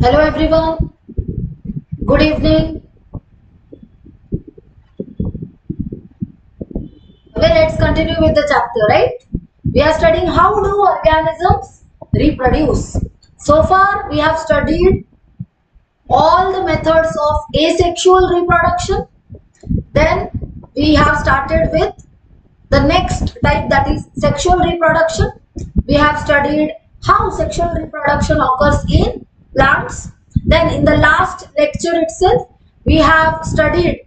Hello everyone, good evening. Okay, let's continue with the chapter, right? We are studying how do organisms reproduce. So far we have studied all the methods of asexual reproduction. Then we have started with the next type, that is sexual reproduction. We have studied how sexual reproduction occurs in plants. Then in the last lecture itself, we have studied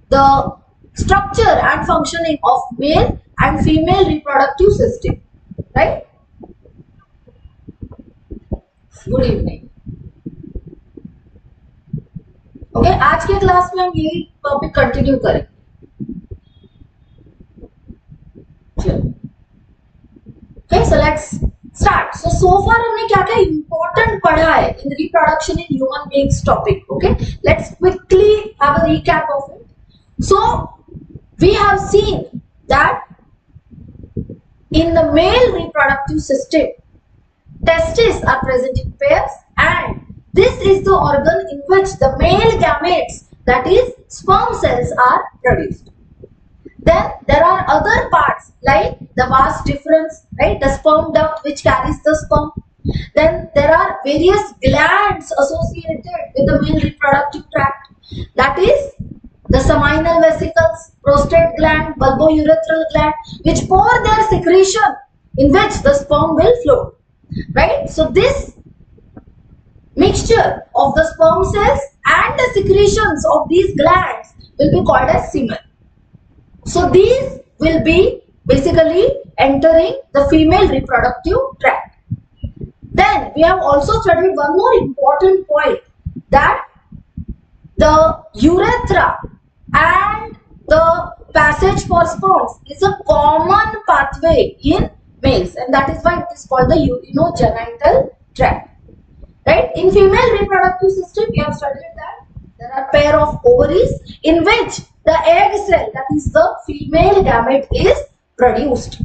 the structure and functioning of male and female reproductive system. Right? Good evening. Okay, आज के class में हम यही topic continue करेंगे. Okay, so let's start. So far हमने क्या क्या important पढ़ा है in reproduction in human beings topic. Okay, let's quickly have a recap of it. So we have seen that in the male reproductive system, testes are present in pairs, and this is the organ in which the male gametes, that is sperm cells, are produced. Then there are other parts like the vas deferens, right? The sperm duct which carries the sperm. Then there are various glands associated with the male reproductive tract. That is the seminal vesicles, prostate gland, bulbourethral gland, which pour their secretion in which the sperm will float. Right? So this mixture of the sperm cells and the secretions of these glands will be called as semen. So these will be basically entering the female reproductive tract. Then we have also studied one more important point, that the urethra and the passage for sperms is a common pathway in males, and that is why it is called the urinogenital tract. Right? In female reproductive system, we have studied that there are pair of ovaries in which the egg cell, that is the female gamete, is produced.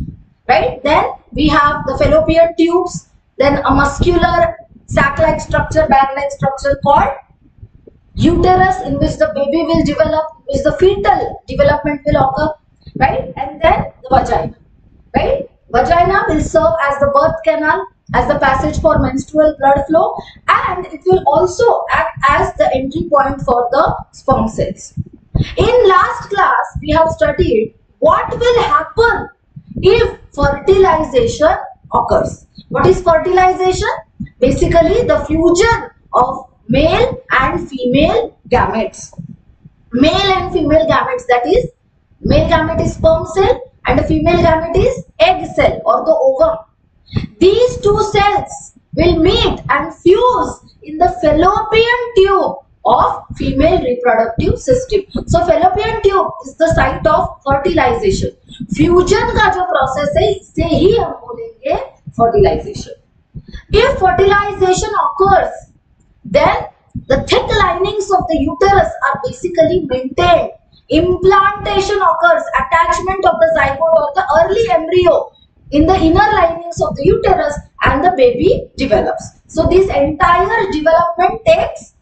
Right? Then we have the fallopian tubes, then a muscular sac-like structure, bag-like structure called uterus, in which the baby will develop, which the fetal development will occur. Right? And then the vagina. Right? Vagina will serve as the birth canal, as the passage for menstrual blood flow, and it will also act as the entry point for the sperm cells. In last class, we have studied what will happen if fertilization occurs. What is fertilization? Basically, the fusion of male and female gametes. Male and female gametes, that is, male gamete is sperm cell and the female gamete is egg cell or the ovum. These two cells will meet and fuse in the fallopian tube of female reproductive system. So fallopian tube is the site of fertilization. Fusion का जो process है, इसे ही हम बोलेंगे fertilization. If fertilization occurs, then the thick linings of the uterus are basically maintained. Implantation occurs, attachment of the zygote or the early embryo in the inner linings of the uterus, and the baby develops. So this entire development takes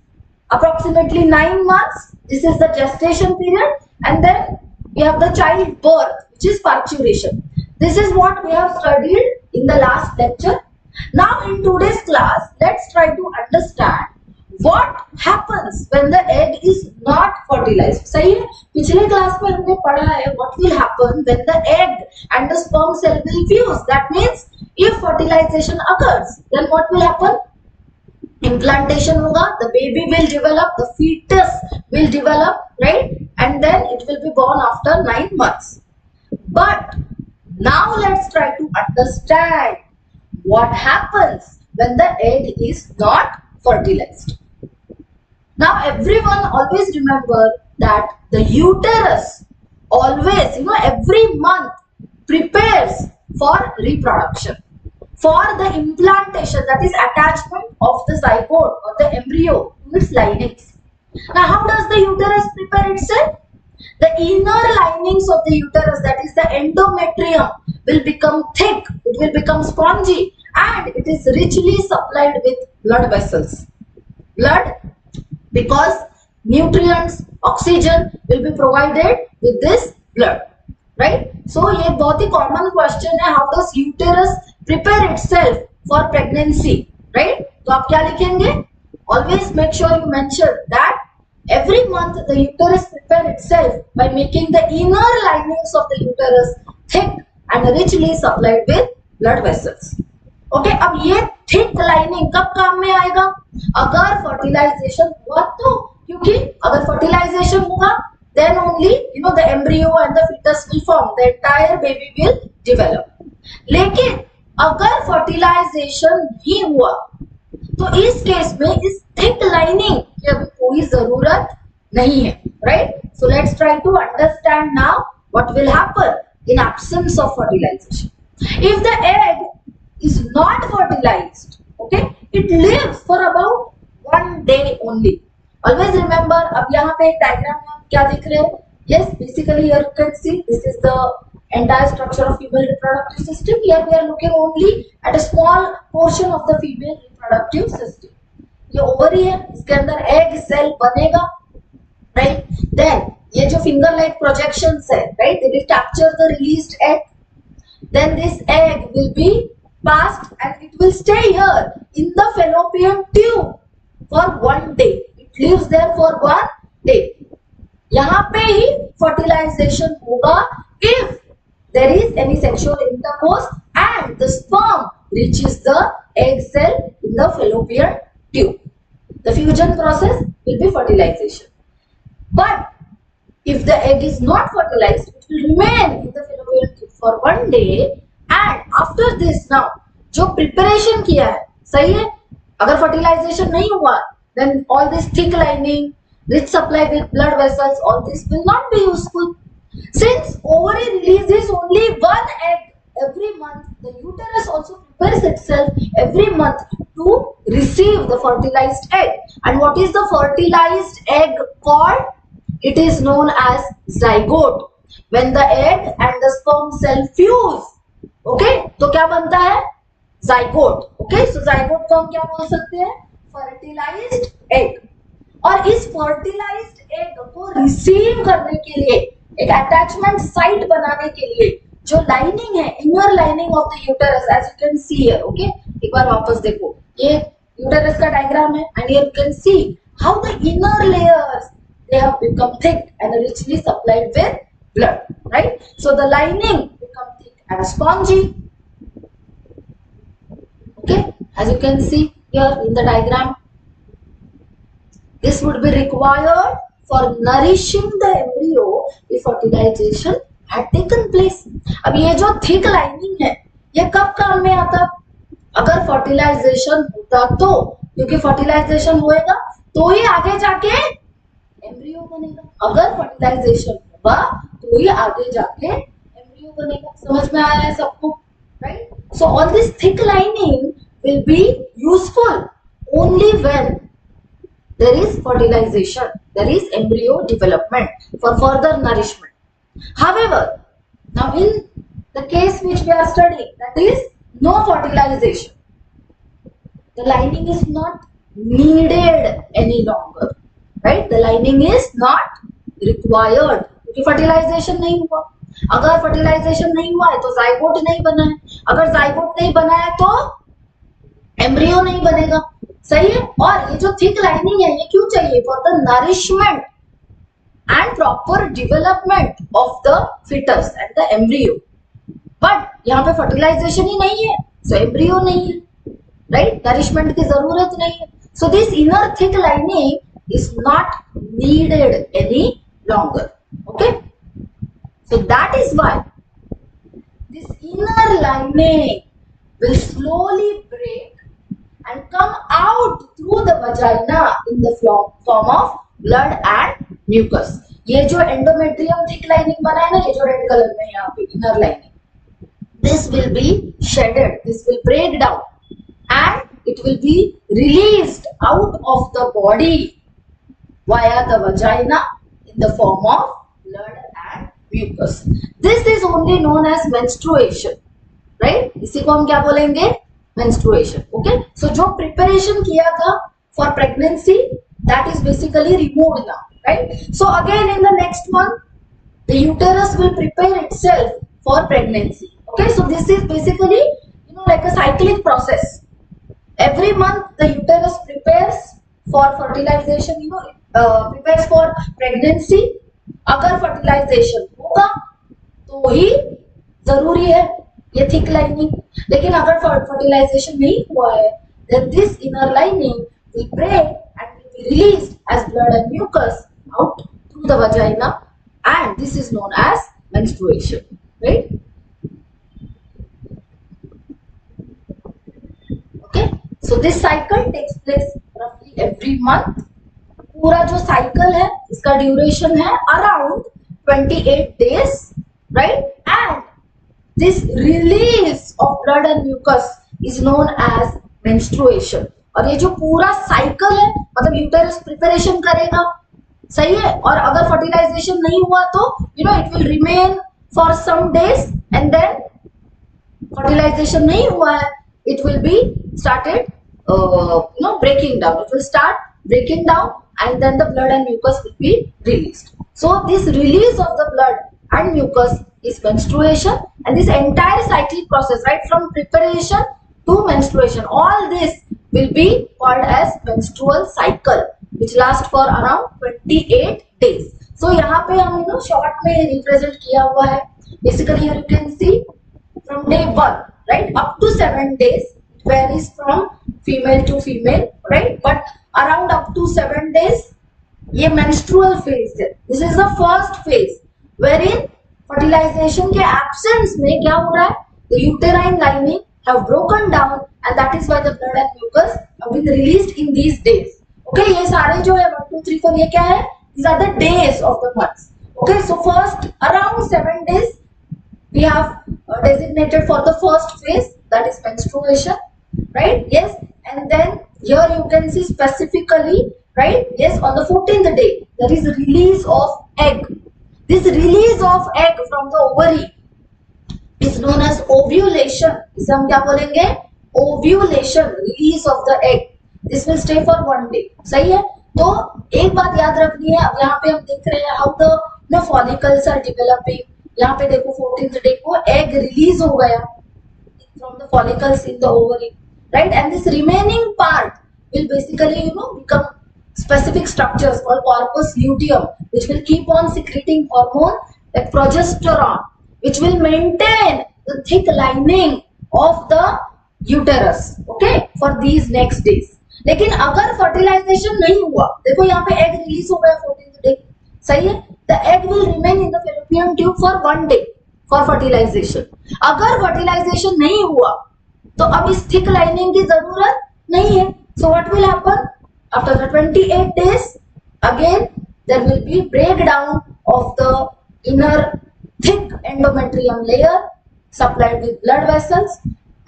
approximately 9 months. This is the gestation period, and then we have the child birth, which is parturition. This is what we have studied in the last lecture. Now in today's class, let's try to understand what happens when the egg is not fertilized. सही है? पिछले class में हमने पढ़ा है what will happen when the egg and the sperm cell will fuse. That means if fertilization occurs, then what will happen? Implantation होगा, the baby will develop, the fetus will develop, right? And then it will be born after 9 months. But now let's try to understand what happens when the egg is not fertilized. Now everyone always remember that the uterus always, every month prepares for reproduction, for the implantation, that is attachment of the zygote or the embryo to its linings. Now how does the uterus prepare itself? The inner linings of the uterus, that is the endometrium, will become thick, it will become spongy, and it is richly supplied with blood vessels. blood, because nutrients, oxygen will be provided with this blood, right? So ये बहुत ही common question है, how does uterus prepare itself for pregnancy, right? तो आप क्या लिखेंगे? Always make sure you mention that every month the uterus prepare itself by making the inner linings of the uterus thick and richly supplied with blood vessels. Okay अब ये thick lining कब काम में आएगा? अगर फर्टिलाइजेशन हुआ तो, क्योंकि अगर फर्टिलाइजेशन होगा then only the embryo and the fetus will form, the entire baby will develop. लेकिन अगर फर्टिलाइजेशन नहीं हुआ तो इस केस में इस थिक लाइनिंग की अभी कोई जरूरत नहीं है, right? So let's try to understand now what will happen in absence of fertilisation. If the egg is not fertilized, okay, it lives for about 1 day only. Always remember, अब यहाँ पे एक डायग्राम में हम क्या देख रहे हैं? Yes, basically here you can see this is the entire structure of female reproductive system. Here we are looking only at a small portion of the female reproductive system. ये ओवरी है, इसके अंदर एग सेल बनेगा, right? Then ये जो finger like projections है, right? They will capture the released egg. Then this egg will be passed and it will stay here in the fallopian tube for 1 day. It lives there for 1 day. यहाँ पे ही fertilization होगा if there is any sexual intercourse and the sperm reaches the egg cell in the fallopian tube. The fusion process will be fertilization. But if the egg is not fertilized, it will remain in the fallopian tube for 1 day. And after this now जो preparation किया है, सही है, अगर fertilization नहीं हुआ then all this thick lining, rich supply with blood vessels, all this will not be useful. Since ovary releases only 1 egg every month, the uterus also prepares itself every month to receive the fertilized egg. And what is the fertilized egg called? It is known as zygote. When the egg and the sperm cell fuse, okay, तो क्या बनता है? Zygote. Okay, सो zygote को हम क्या बोल सकते हैं? Fertilised egg. और इस फर्टिलाइज्ड एग को रिसीव करने के लिए, एक अटैचमेंट साइट बनाने के लिए जो लाइनिंग है, inner lining of the uterus, as you can see here. Okay, एक बार वापस देखो, ये यूटेरस का डायग्राम है and here you can see how the inner layers they have become thick and richly supplied with blood, right? So the lining become and spongy. Okay, as you can see here in the diagram, this would be required for nourishing the embryo if fertilization had taken place. अब ये जो thick lining है, ये कब काम में आता? अगर fertilization होता तो, क्योंकि fertilization होएगा तो ही आगे जाके embryo बनेगा. अगर fertilization होगा तो ही आगे जाके बनेगा. समझ में आया है सबको, right? So all this thick lining will be useful only when there is fertilisation, there is embryo development for further nourishment. However, now in the case which we are studying, that is no fertilisation, the lining is not needed any longer, right? The lining is not required क्योंकि fertilisation नहीं हुआ. अगर fertilization नहीं हुआ है तो zygote नहीं बना है, अगर जाइगोट नहीं बना है तो एम्ब्रियो नहीं बनेगा, सही है? और ये जो थिक लाइनिंग है ये क्यों चाहिए? For the nourishment and proper development of the foetus and the embryo. But यहाँ पे फर्टिलाइजेशन ही नहीं है, सो एम्ब्रियो नहीं है, राइट? नरिशमेंट की जरूरत नहीं है. So this inner thick lining is not needed any longer. Okay, so that is why this inner lining will slowly break and come out through the vagina in the form of blood and mucus. ये जो endometrium thick lining बना है ना, ये जो red colour में यहाँ पे inner lining, this will be shedded, this will break down and it will be released out of the body via the vagina in the form of blood and mucus. This is only known as menstruation, right? इसी को हम क्या बोलेंगे? menstruation. Okay, so जो preparation किया था for pregnancy, that is basically removed now, right? So again in the next month the uterus will prepare itself for pregnancy. Okay, so this is basically like a cyclic process. Every month the uterus prepares for fertilization, prepares for pregnancy. अगर fertilization होगा तो ही जरूरी है ये thick lining, लेकिन अगर fertilization नहीं हुआ है then this inner lining will break and will be released as blood and mucus out through the vagina, and this is known as menstruation, right? Okay, so this cycle takes place roughly every month. पूरा जो cycle है इसका duration है around 28 days, right? And this release of blood and mucus is known as menstruation. और ये जो पूरा cycle है मतलब यूटेरस प्रिपरेशन करेगा, सही है, और अगर फर्टिलाइजेशन नहीं हुआ तो it will remain for some days and then fertilisation नहीं हुआ है it will be started breaking down. It will start breaking down and then the blood and mucus will be released. So this release of the blood and mucus is menstruation, and this entire cyclic process, right from preparation to menstruation, all this will be called as menstrual cycle which lasts for around 28 days. So यहाँ पे हम short में represent किया हुआ है. Basically you can see from day 1, right, up to 7 days. It varies from female to female, right, but around up to 7 days ये menstrual phase है. This is the first phase wherein fertilization के absence में क्या हो रहा है, the uterine lining have broken down and that is why the blood and mucus have been released in these days. Okay, ये सारे जो है 1 2 3 4 ये क्या है, these are the days of the months. Okay, so first around 7 days we have designated for the first phase, that is menstruation, right? Yes, and then here you can see specifically, right? Yes, on the 14th day there is release of egg. This release of egg from the ovary is known as ovulation. इसे हम क्या बोलेंगे, ovulation, release of the egg. This will stay for 1 day. सही है, तो एक बात याद रखनी है. अब यहाँ पे हम देख रहे हैं how the follicles are developing. यहाँ पे देखो 14th day को egg release हो गया from the follicles in the ovary, right? And this remaining part will basically become specific structures called corpus luteum, which will keep on secreting hormone like progesterone, which will maintain the thick lining of the uterus, okay, for these next days. लेकिन अगर fertilization नहीं हुआ, देखो यहाँ पे egg release हो गया 14th day, सही है, the egg will remain in the fallopian tube for 1 day for fertilization. अगर fertilization नहीं हुआ तो अब इस thick lining की जरूरत नहीं है. So what will happen after the 28 days? Again there will be breakdown of the inner thick endometrium layer supplied with blood vessels.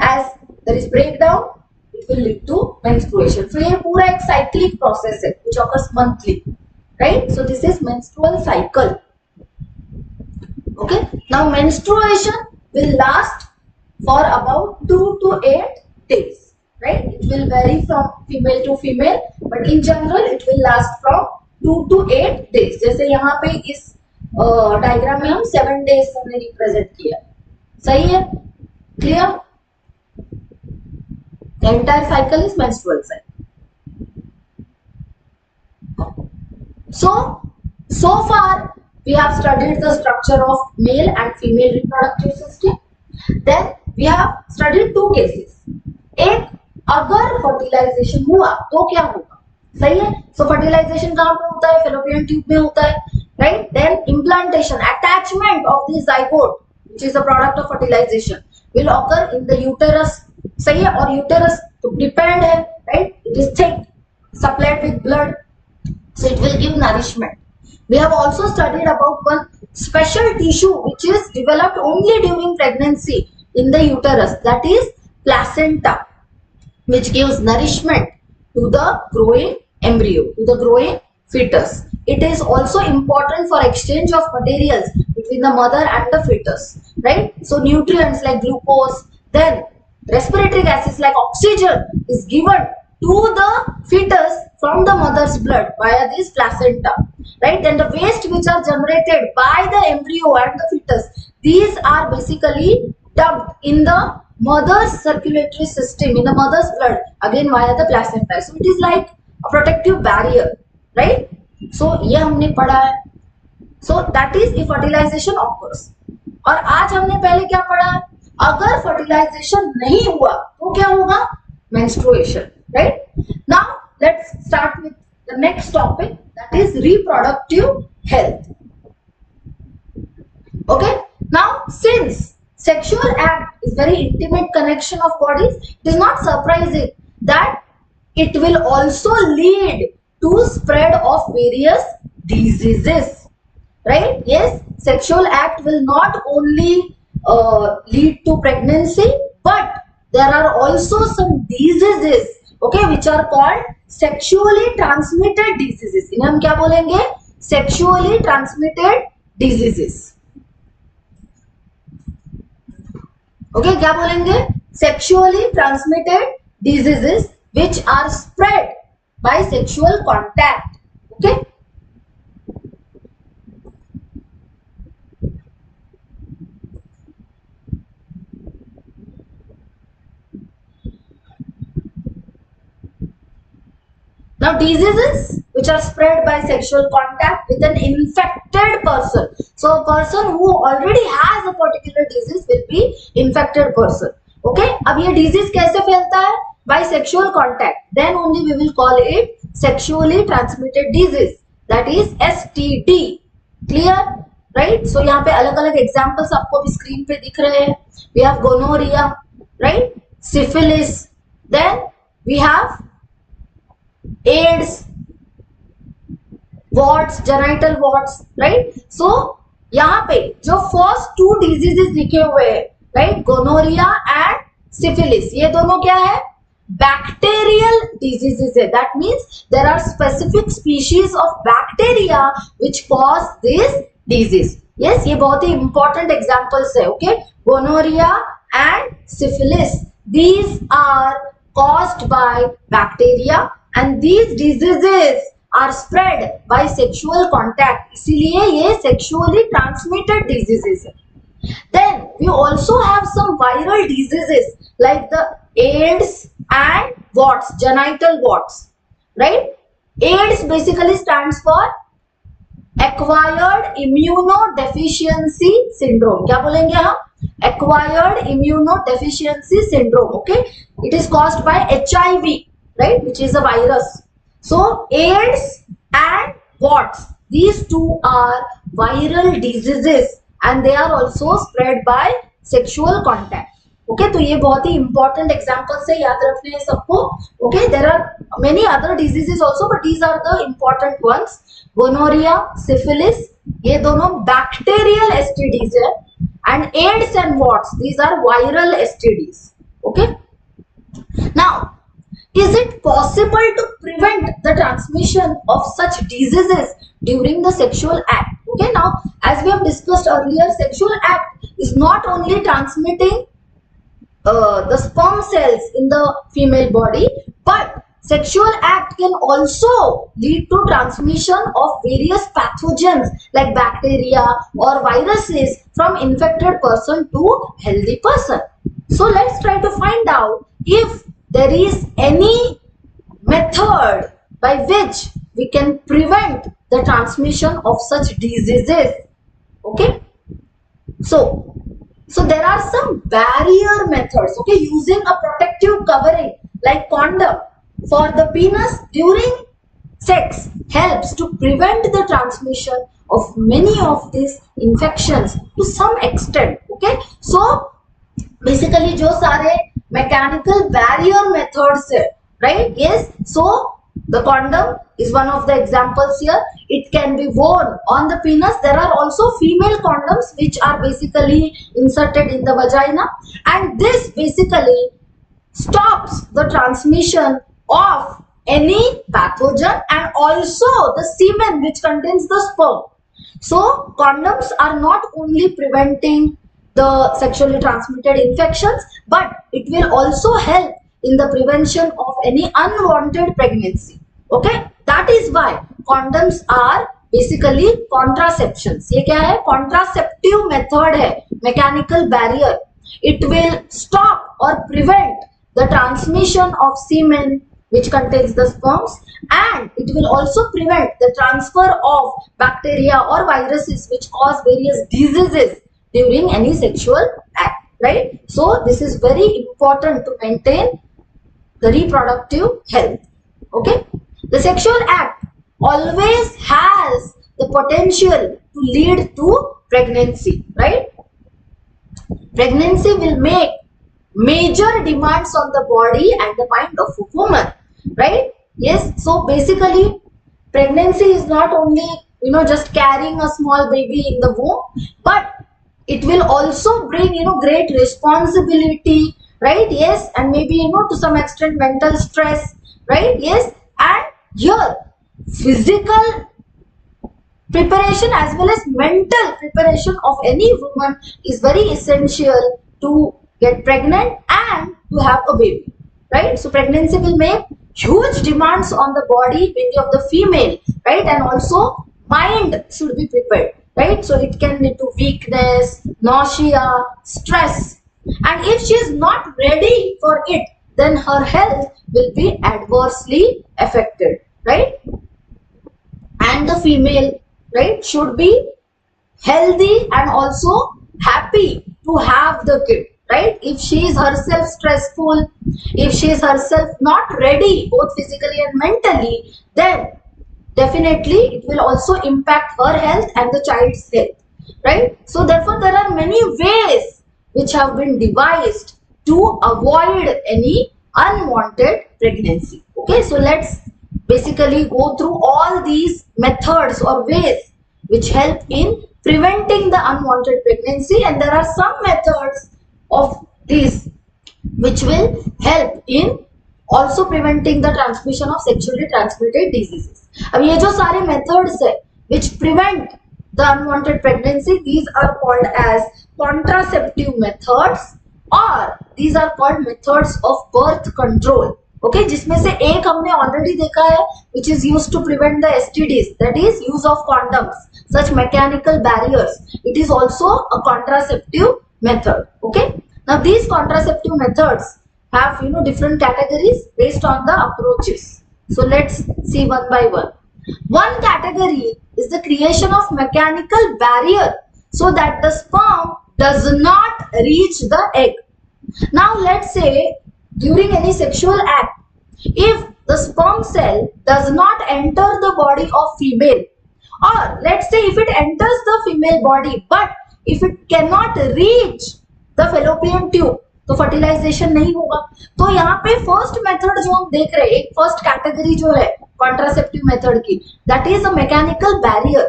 As there is breakdown, it will lead to menstruation. So ये पूरा एक cyclic process है which occurs monthly, right? So this is menstrual cycle. Okay, now menstruation will last for about 2 to 8 days, right? It will vary from female to female, but in general it will last from 2 to 8 days. जैसे यहाँ पे इस diagram में हम 7 days हमने represent किया, सही है, clear? The entire cycle is menstrual cycle. So far we have studied the structure of male and female reproductive system. Then we have studied 2 cases. एक, अगर fertilization हुआ तो क्या होगा, सही है. So fertilization कहाँ पे होता है, fallopian tube में होता है, right? Then implantation, attachment of the zygote, which is a product of fertilization, will occur in the uterus, सही है. और uterus तो prepared है, right? It is thick, supplied with blood, so it will give nourishment. We have also studied about one special tissue which is developed only during pregnancy in the uterus, that is placenta, which gives nourishment to the growing embryo, to the growing fetus. It is also important for exchange of materials between the mother and the fetus, right? So nutrients like glucose, then respiratory gases like oxygen is given to the fetus from the mother's blood via this placenta, right? And the waste which are generated by the embryo and the fetus, these are basically dumped in the mother's circulatory system, in the mother's blood, again via the placenta. So it is like a protective barrier, right? So ये हमने पढ़ा है. So that is if fertilization occurs. और आज हमने पहले क्या पढ़ा, अगर fertilization नहीं हुआ तो क्या होगा, menstruation, right? Now let's start with the next topic, that is reproductive health. Okay, now since sexual act is very intimate connection of bodies, it is not surprising that it will also lead to spread of various diseases, right? Yes, sexual act will not only lead to pregnancy, but there are also some diseases, okay, which are called sexually transmitted diseases. इन्हें हम क्या बोलेंगे, sexually transmitted diseases. Okay, क्या बोलेंगे, sexually transmitted diseases which are spread by sexual contact. Okay. Now diseases which are spread by sexual contact with an infected person. So a person who already has a particular disease will be infected person. Okay. अब ये disease कैसे फैलता है? By sexual contact. Then only we will call it sexually transmitted disease. That is STD. Clear? Right? So यहाँ पे अलग-अलग examples आपको भी screen पे दिख रहे हैं. We have gonorrhea, right? Syphilis. Then we have AIDS, warts, genital warts, right? So यहाँ पे जो first two diseases लिखे हुए हैं, right? Gonorrhea and syphilis, ये दोनों क्या है? Bacterial diseases है. That means there are specific species of bacteria which cause this disease. Yes, ये बहुत ही important examples है. Okay, gonorrhea and syphilis, these are caused by bacteria. And these diseases are spread by sexual contact. इसीलिए ये sexually transmitted diseases है. Then we also have some viral diseases like the AIDS and warts, genital warts, right? AIDS basically stands for acquired immunodeficiency syndrome. क्या बोलेंगे हम? Acquired immunodeficiency syndrome. Okay, it is caused by HIV. Right, which is a virus. So AIDS and warts, these two are viral diseases and they are also spread by sexual contact. Okay, तो ये बहुत ही important examples है, याद रखने हैं सबको. Okay, there are many other diseases also, but these are the important ones. Gonorrhea, syphilis, ये दोनों bacterial STDs है, and AIDS and warts, these are viral STDs. Okay, now is it possible to prevent the transmission of such diseases during the sexual act? Okay, now as we have discussed earlier, sexual act is not only transmitting the sperm cells in the female body, but sexual act can also lead to transmission of various pathogens like bacteria or viruses from infected person to healthy person. So let's try to find out if there is any method by which we can prevent the transmission of such diseases. Okay, so there are some barrier methods, okay, using a protective covering like condom for the penis during sex helps to prevent the transmission of many of these infections to some extent. Okay, so basically जो सारे mechanical barrier methods है, right? Yes, so the condom is one of the examples here. It can be worn on the penis. There are also female condoms which are basically inserted in the vagina, and this basically stops the transmission of any pathogen and also the semen which contains the sperm. So condoms are not only preventing the sexually transmitted infections, but it will also help in the prevention of any unwanted pregnancy. Okay, that is why condoms are basically contraceptions. ये क्या है? Contraceptive method है, mechanical barrier. It will stop or prevent the transmission of semen which contains the sperms, and it will also prevent the transfer of bacteria or viruses which cause various diseases during any sexual act, right? So this is very important to maintain the reproductive health. Okay, the sexual act always has the potential to lead to pregnancy, right? Pregnancy will make major demands on the body and the mind of a woman, right? Yes, so basically pregnancy is not only just carrying a small baby in the womb, but it will also bring great responsibility, right? Yes, and maybe to some extent mental stress, right? Yes, and here physical preparation as well as mental preparation of any woman is very essential to get pregnant and to have a baby, right? So pregnancy will make huge demands on the body, maybe of the female, right? And also mind should be prepared, right? So it can lead to weakness, nausea, stress, and if she is not ready for it, then her health will be adversely affected, right? And the female, right, should be healthy and also happy to have the kid, right? If she is herself stressful, if she is herself not ready both physically and mentally, then definitely it will also impact her health and the child's health, right? So therefore there are many ways which have been devised to avoid any unwanted pregnancy. Okay, so let's basically go through all these methods or ways which help in preventing the unwanted pregnancy, and there are some methods of these which will help in also preventing the transmission of sexually transmitted diseases. अब ये जो सारे methods है which prevent the unwanted pregnancy, these are called as contraceptive methods, or these are called methods of birth control. Okay, जिसमें से एक हमने already देखा है which is used to prevent the STDs, that is use of condoms, such mechanical barriers. It is also a contraceptive method. Okay, now these contraceptive methods have different categories based on the approaches. So let's see one by one. One category is the creation of mechanical barrier so that the sperm does not reach the egg. Now let's say during any sexual act, if the sperm cell does not enter the body of female, or let's say if it enters the female body but if it cannot reach the fallopian tube, तो fertilisation नहीं होगा. तो यहाँ पे first method जो हम देख रहे हैं, एक फर्स्ट कैटेगरी जो है कॉन्ट्रासेप्टिव मेथड की, that is a mechanical barrier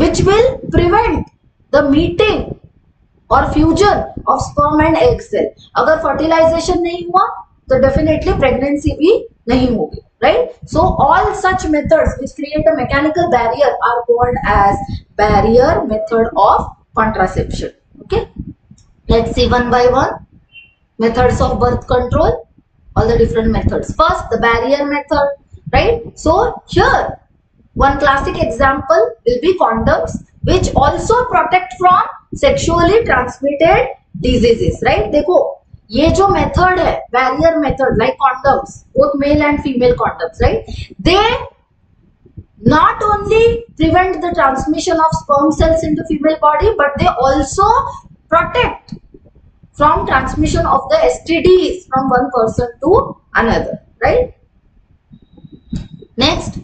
which will prevent the meeting और fusion of sperm and egg cell. अगर फर्टिलाइजेशन नहीं हुआ तो डेफिनेटली प्रेगनेंसी भी नहीं होगी, right? So all such methods which create a mechanical barrier are called as barrier method of contraception. Okay, let's see one by one. Methods of birth control, all the different methods. First, the barrier method, right? So here one classic example will be condoms, which also protect from sexually transmitted diseases, right? देखो ये जो method है barrier method, like condoms, both male and female condoms, right, they not only prevent the transmission of sperm cells into female body, but they also protect from transmission of the STDs from one person to another, right? Next,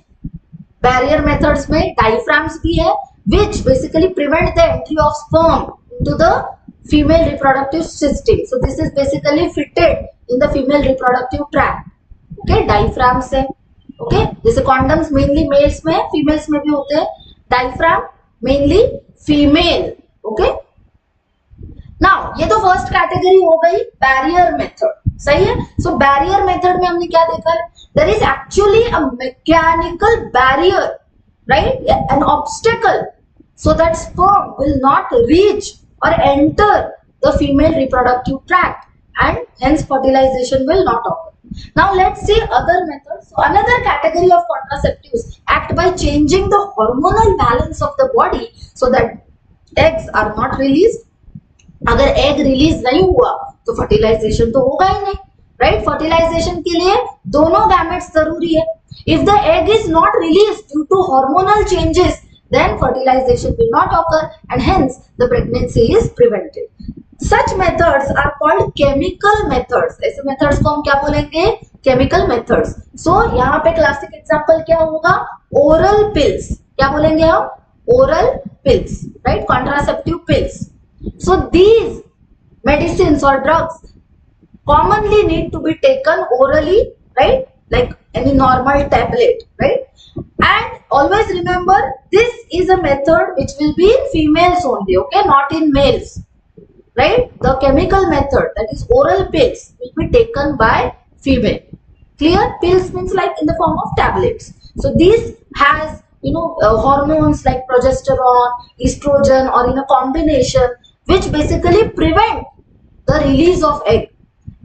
barrier methods में diaphragms भी है, which basically prevent the entry of sperm into the female reproductive system. So this is basically fitted in the female reproductive tract. Okay, diaphragms है. Okay, जैसे condoms mainly males में, females में भी होते हैं. Diaphragm mainly female. Okay. Now ये तो first category हो गई बैरियर मेथड, सही है. सो बैरियर मेथड में हमने क्या देखा है, there is actually a mechanical barrier, right, an obstacle so that sperm will not reach or enter the female reproductive tract. and hence fertilization will not occur. Now let's see other methods. So another category of contraceptives act by changing the hormonal balance of the body so that eggs are not released. अगर egg release नहीं हुआ तो fertilisation तो होगा ही नहीं, right? Fertilisation के लिए दोनों गैमेट्स जरूरी है. If the egg is not release due to hormonal changes then fertilization will not occur and hence the pregnancy is prevented. Such methods are called chemical methods. ऐसे methods को हम क्या बोलेंगे? Chemical methods. So यहाँ पे classic example क्या होगा? Oral pills. क्या बोलेंगे हम? Oral pills, right? Contraceptive pills. So these medicines or drugs commonly need to be taken orally, right? Like any normal tablet, right? And always remember, this is a method which will be in females only, okay, not in males, right? The chemical method, that is oral pills, will be taken by female. Clear? Pills means like in the form of tablets. So this has hormones like progesterone, estrogen, or in a combination, which basically prevent the release of egg.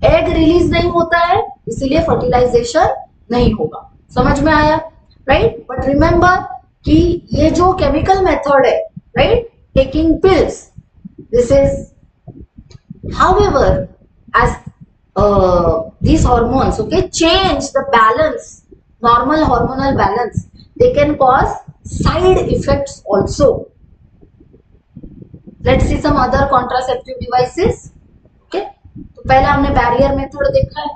Egg release नहीं होता है इसीलिए fertilisation नहीं होगा. समझ में आया, right? But remember कि ये जो केमिकल मेथड है, right, taking pills, this is however as these hormones, okay, change the balance, normal hormonal balance, they can cause side effects also. Let's see some other contraceptive devices. Okay, तो पहला हमने barrier method देखा है,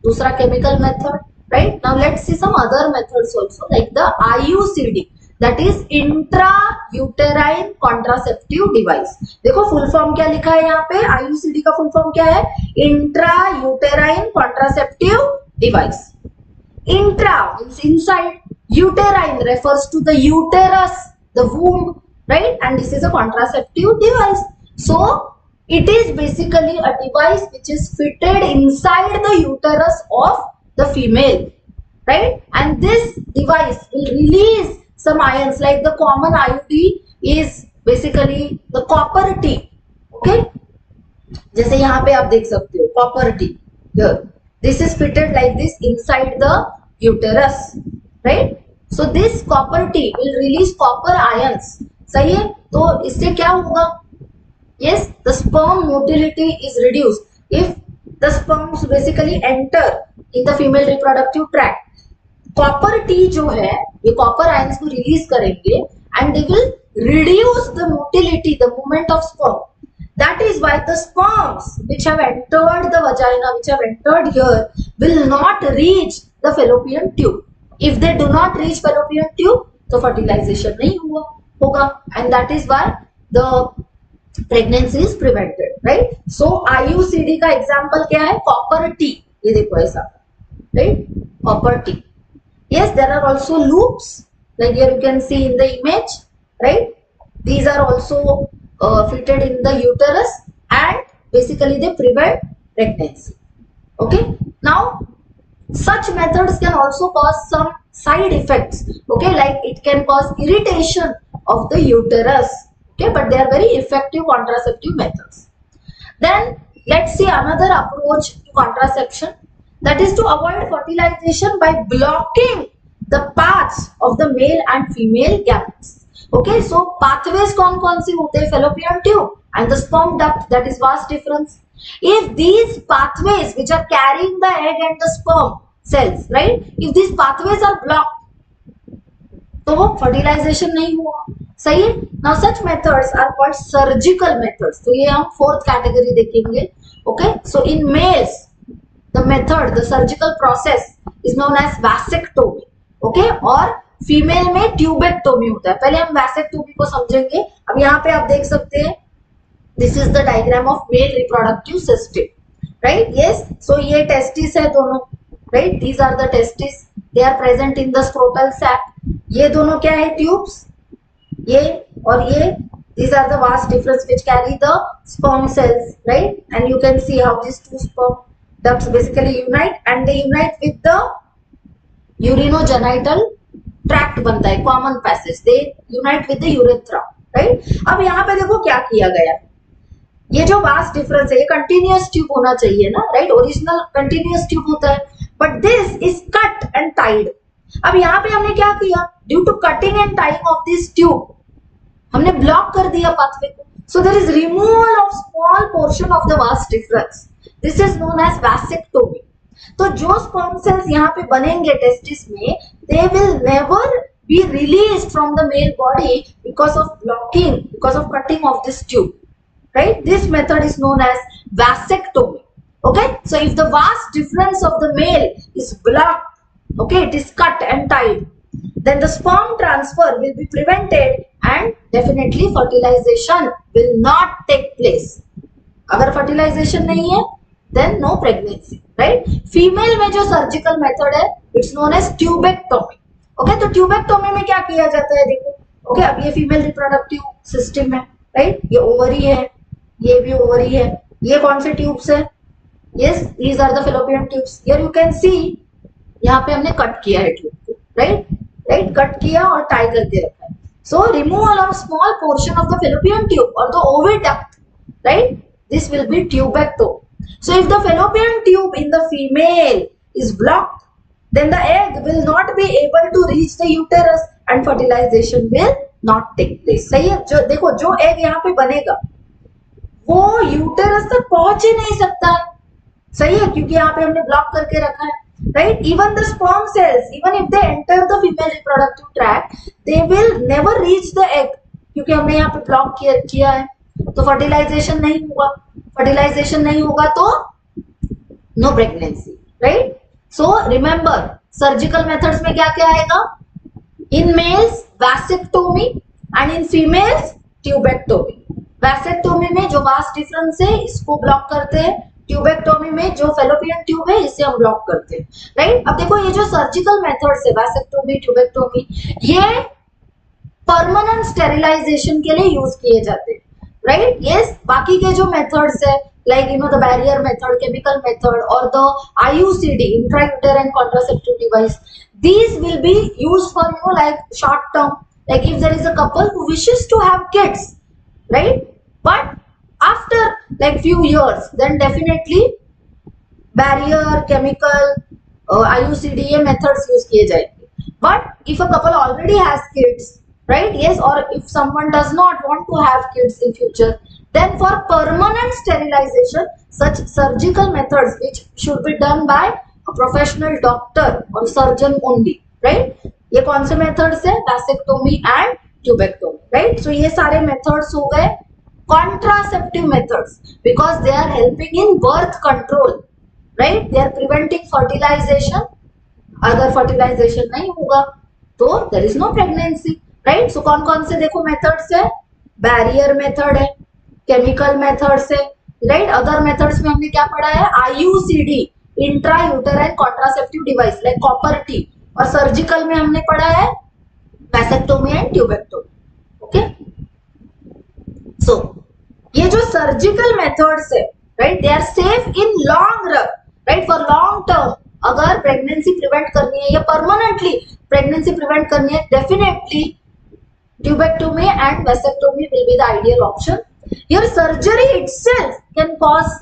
दूसरा chemical method, right? Now let's see some other methods also like the IUCD, that is intra uterine contraceptive device. देखो full form क्या लिखा है यहाँ पे, IUCD का फुल फॉर्म क्या है? Intra uterine contraceptive device. Intra means inside, uterine refers to the uterus, the womb, right? And this is a contraceptive device. So it is basically a device which is fitted inside the uterus of the female, right? And this device will release some ions, like the common IUD is basically the copper T, okay? जैसे यहाँ पे आप देख सकते हो copper T here. This is fitted like this inside the uterus, right? So this copper T will release copper ions. सही है? तो इससे क्या होगा? Yes, the sperm motility is reduced. If the sperms basically enter in the female reproductive tract, copper T जो है ये copper ions को release करेंगे and they will reduce the motility, the movement of sperm. That is why the sperms which have entered the vagina, which have entered here, will not reach the fallopian tube. If they do not reach fallopian tube, तो fertilization नहीं होगा, and that is why the pregnancy is prevented, right? So IUCD का example क्या है? Copper T. ये देखो ऐसा, right? Copper T. Yes, there are also loops, like here you can see in the image, right? These are also fitted in the uterus and basically they prevent pregnancy. Okay. Now such methods can also cause some side effects, okay, like it can cause irritation of the uterus, okay, but they are very effective contraceptive methods. Then let's see another approach to contraception, that is to avoid fertilization by blocking the paths of the male and female gametes. Okay, so pathways कौन सी होते हैं? Fallopian tube and the sperm duct, that is vast difference. If these pathways which are carrying the egg and the sperm cells, right, if these pathways are blocked, तो fertilization नहीं हुआ. सही है? Now such methods are called surgical methods. तो ये हम fourth category देखेंगे. Okay, so in males the method, the surgical process is known as vasectomy. Okay, और फीमेल में ट्यूबेक्टोमी होता है. पहले हम वैसेक्टोमी को समझेंगे. अब यहाँ पे आप देख सकते हैं, this is the diagram of male reproductive system, right? Yes, so ये टेस्टिस है दोनों, right? These are the testis, they are present in the scrotal sac. ये दोनों क्या है? ट्यूब्स. ये और ये, these are the vast difference which carry the sperm cells, right? And you can see how these two sperm ducts basically unite and they unite with the urinogenital tract बनता है, common passage, they unite with the urethra, right? अब यहाँ पे देखो क्या किया गया, ये जो वास्ट डिफरेंस है, ये कंटिन्यूअस ट्यूब होना चाहिए ना, राइट? ओरिजिनल कंटिन्यूअस ट्यूब होता है, but this is cut and tied. अब यहाँ पे हमने क्या किया, due to cutting and tying of this tube हमने ब्लॉक कर दिया पाथवे को, so there is removal of small portion of the vas deferens, this is known as vasectomy. तो जो स्पर्म सेल्स यहाँ पे बनेंगे टेस्टिस में, they will never be released from the male body because of blocking, because of cutting of this tube, right? This method is known as vasectomy. Okay, so if the vas difference of the male is blocked, okay, it is cut and tied, then the sperm transfer will be prevented and definitely fertilization will not take place. अगर fertilization नहीं है then no pregnancy, right? Female में जो surgical method है, it's known as tubectomy. Okay, तो tubectomy में क्या किया जाता है, देखो, ओके, अब ये फीमेल रिप्रोडक्टिव सिस्टम है, राइट? ये ओवरी है, ये भी ओवरी है, ये कौन से ट्यूब्स है? Yes, these are the fallopian tubes. Here you can see, यहाँ पे हमने कट किया है ट्यूब को, राइट? राइट, कट किया और टाई करके रखा है। So removal of small portion of the fallopian tube और the oviduct, right? This will be tubectomy. So if the fallopian tube in the female is blocked, then the egg will not be able to reach the uterus and fertilization will not take place. सही है? जो देखो, जो egg यहाँ पे बनेगा वो uterus तक पहुंच ही नहीं सकता है, सही है? क्योंकि यहाँ पे हमने ब्लॉक करके रखा है, right? Even the sperm cells, even if they enter the female reproductive tract, they will never reach the egg, क्योंकि हमने यहाँ पे ब्लॉक किया है, तो फर्टिलाइजेशन नहीं होगा। फर्टिलाइजेशन नहीं होगा तो no pregnancy, right? So remember, surgical methods में क्या क्या आएगा? In males vasectomy and in females tubectomy. Vasectomy में जो vast difference है इसको ब्लॉक करते हैं, ट्यूबेक्टोमी में जो फेलोपियन ट्यूब है इसे हम ब्लॉक करते हैं, राइट? अब देखो, ये जो सर्जिकल मेथड्स है, वैसेक्टोमी, ट्यूबेक्टोमी, ये परमानेंट स्टेरिलाइजेशन के लिए यूज किए जाते हैं, राइट? यस, बाकी के जो मेथड्स है, like the barrier method, chemical method, or the IUCD, intrauterine contraceptive device, these will be used for like short term, like if there is a couple who wishes to have kids, right? But after like few years, then definitely barrier, chemical, IUCD methods use किए जाएंगे. But if a couple already has kids, right? Yes, or if someone does not want to have kids in future, then for permanent sterilization, such surgical methods which should be done by a professional doctor or surgeon only, right? ये कौन से methods है? Vasectomy and tubectomy, right? So ये सारे methods हो गए contraceptive methods because they are helping in birth control, right? They are preventing fertilization. अगर fertilization नहीं होगा तो there is no pregnancy, right? So कौन कौन से देखो methods है? Barrier method है, केमिकल मेथड्स है, राइट? अदर मेथड्स में हमने क्या पढ़ा है? IUCD, intrauterine contraceptive device, like copper T, और सर्जिकल में हमने पढ़ा है vasectomy and tubectomy, okay? So ये जो सर्जिकल मेथड्स है, right, they are safe in long run, right? For long term अगर प्रेगनेंसी प्रिवेंट करनी है या परमानेंटली प्रेगनेंसी प्रिवेंट करनी है, definitely tubectomy and vasectomy will be the ideal option. Your surgery itself can cause,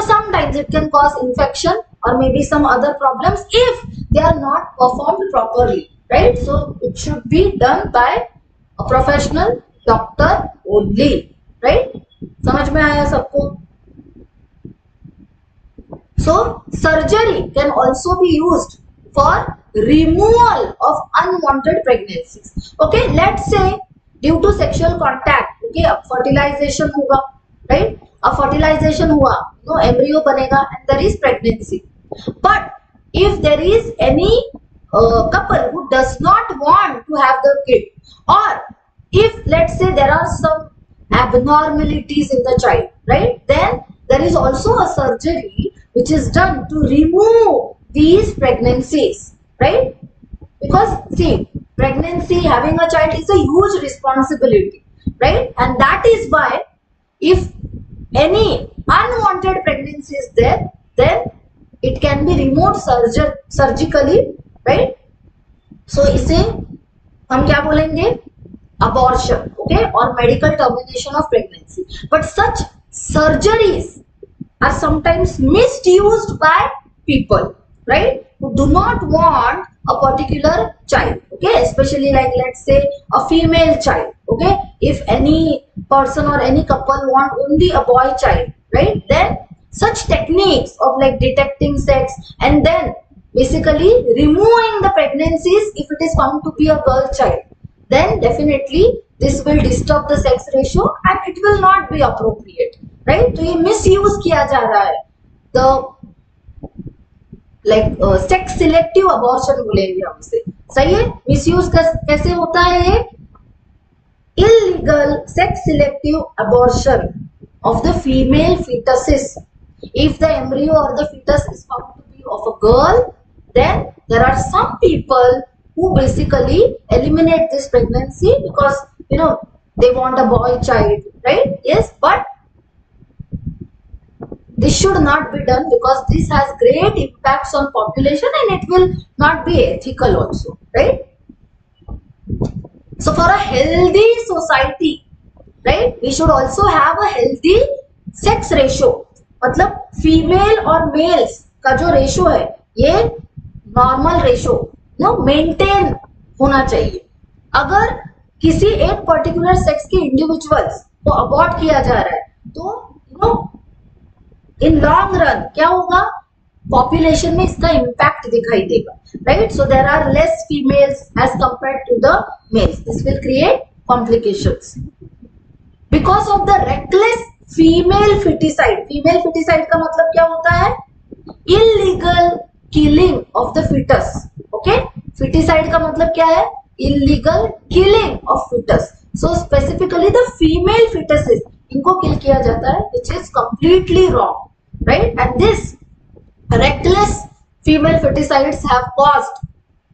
sometimes it can cause infection or maybe some other problems if they are not performed properly, right? So it should be done by a professional doctor only, right? समझ में आया सबको? So surgery can also be used for removal of unwanted pregnancies. Okay, let's say due to sexual contact, okay, अब fertilization होगा, right? अब fertilization हुआ, embryo बनेगा and there is pregnancy. But if there is any couple who does not want to have the kid, or if let's say there are some abnormalities in the child, right? Then there is also a surgery which is done to remove these pregnancies, right? Because see, pregnancy, having a child is a huge responsibility, right? And that is why if any unwanted pregnancy is there, then it can be removed surgically, right? So इसे हम क्या बोलेंगे? Abortion, okay, or medical termination of pregnancy. But such surgeries are sometimes misused by people, right, who do not want a particular child, okay, especially like let's say a female child, okay, if any person or any couple want only a boy child, right, then such techniques of like detecting sex and then basically removing the pregnancies if it is found to be a girl child, then definitely this will disturb the sex ratio and it will not be appropriate, right. तो ये misuse किया जा रहा है, the like sex selective abortion बोलेंगे हम इसे, सही है। misuse कैसे होता है ये, illegal sex selective abortion of the female fetuses. If the embryo or the fetus is found to be of a girl, then there are some people who basically eliminate this pregnancy because you know they want a boy child, right? Yes, but this should not be done because this has great impacts on population and it will not be ethical also, right? So for a healthy society, right, we should also have a healthy sex ratio. मतलब female और mails का जो ratio है ये normal ratio maintain होना चाहिए। अगर किसी एक पर्टिकुलर सेक्स के इंडिविजुअल्स को अबॉर्ट किया जा रहा है तो इन लॉन्ग रन क्या होगा, पॉपुलेशन में इसका इम्पैक्ट दिखाई देगा, right. So there are less females as compared to the males, this will create complications because of the reckless female feticide. Female feticide का मतलब क्या होता है, illegal killing of the fetus, okay. Feticide का मतलब क्या है, illegal killing of fetus. So specifically the female fetuses इनको किल किया जाता है, which is completely wrong, right. And this reckless female feticides have caused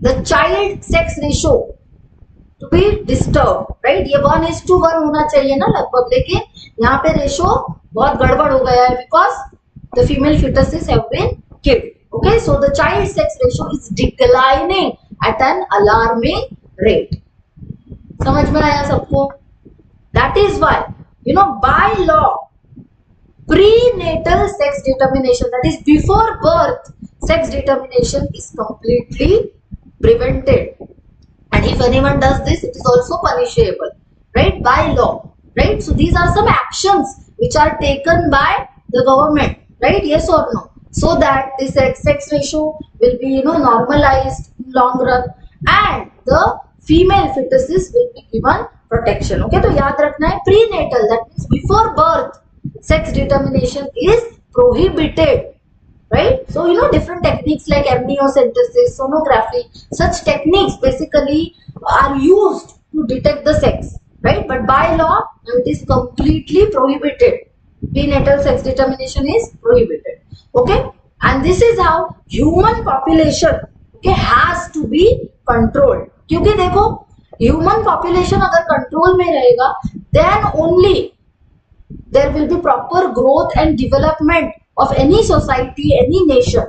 the child sex ratio to be disturbed, right। ये 1:1 होना चाहिए ना लगभग, लेकिन यहाँ पे रेशो बहुत गड़बड़ हो गया है because the female fetuses have been killed, okay। So the child sex ratio is declining at an alarming rate। समझ में आया सबको? That is why by law prenatal sex determination, that is before birth sex determination, is completely prevented, and if anyone does this it is also punishable, right, by law, right। So these are some actions which are taken by the government, right, yes or no, so that the sex ratio will be normalized in long run and the female fetuses will be given protection, okay। तो याद रखना है prenatal, that means before birth sex determination is prohibited, right। So different techniques like amniocentesis, sonography, such techniques basically are used to detect the sex, right, but by law it is completely prohibited, prenatal sex determination is prohibited, okay। And this is how human population, okay, has to be controlled, क्योंकि देखो human population अगर control में रहेगा then only there will be proper growth and development of any society, any nation,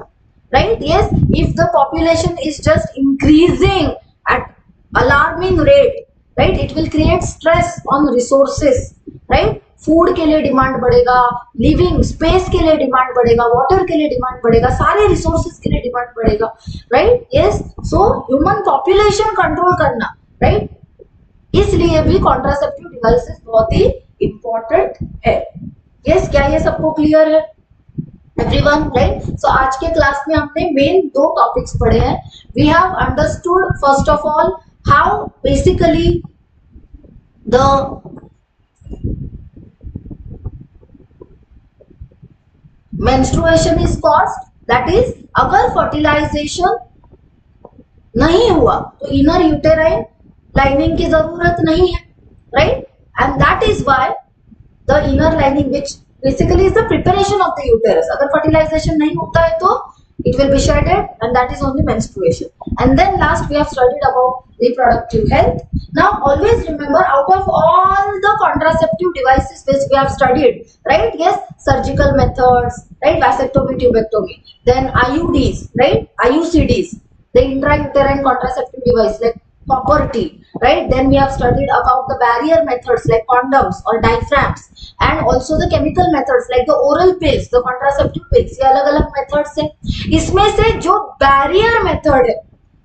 right। Yes, if the population is just increasing at alarming rate, right, it will create stress on resources, right। Food के लिए demand बढ़ेगा, living space के लिए demand बढ़ेगा, water के लिए demand बढ़ेगा, सारे रिसोर्सेज के लिए डिमांड बढ़ेगा, right. Yes, so human population control करना, राइट, इसलिए भी कॉन्ट्रासेप्टिव डिवाइसेस बहुत ही इंपॉर्टेंट है। यस, क्या ये सबको क्लियर है एवरीवन, राइट। सो आज के क्लास में हमने मेन 2 टॉपिक्स पढ़े हैं। We have understood first of all how basically the menstruation is caused, that is अगर fertilization नहीं हुआ तो inner uterine lining की जरूरत नहीं है, right, and that is why the inner lining, which basically is the preparation of the uterus, अगर fertilization नहीं होता है तो it will be shedded, and that is only menstruation. And then last we have studied about reproductive health. Now always remember, out of all the contraceptive devices which we have studied, right, yes, surgical methods, right, vasectomy, tubectomy, then IUDs, right, IUCDs, the intrauterine contraceptive device like property, right? Then we have studied about the barrier methods like condoms or diaphragms, and also the chemical methods like the oral pills, the contraceptive pills. ये अलग अलग methods हैं. इसमें से जो barrier method है,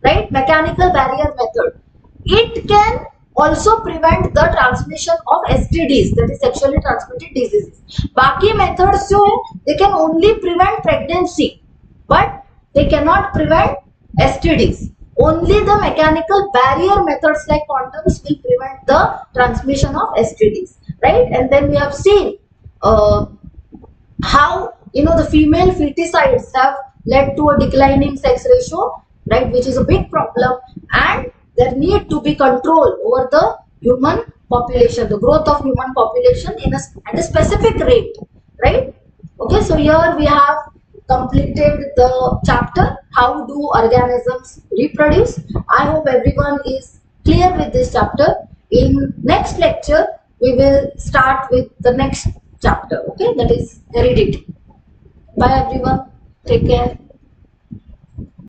right, mechanical barrier method, it can also prevent the transmission of STDs, that is sexually transmitted diseases. बाकी methods जो है, they can only prevent pregnancy, but they cannot prevent STDs. Only the mechanical barrier methods like condoms will prevent the transmission of STDs, right? And then we have seen how the female feticides have led to a declining sex ratio, right, which is a big problem, and there need to be control over the human population, the growth of human population at a specific rate, right? Okay, so here we have completed the chapter how do organisms reproduce. I hope everyone is clear with this chapter. In next lecture we will start with the next chapter, okay, that is heredity. Bye everyone, take care.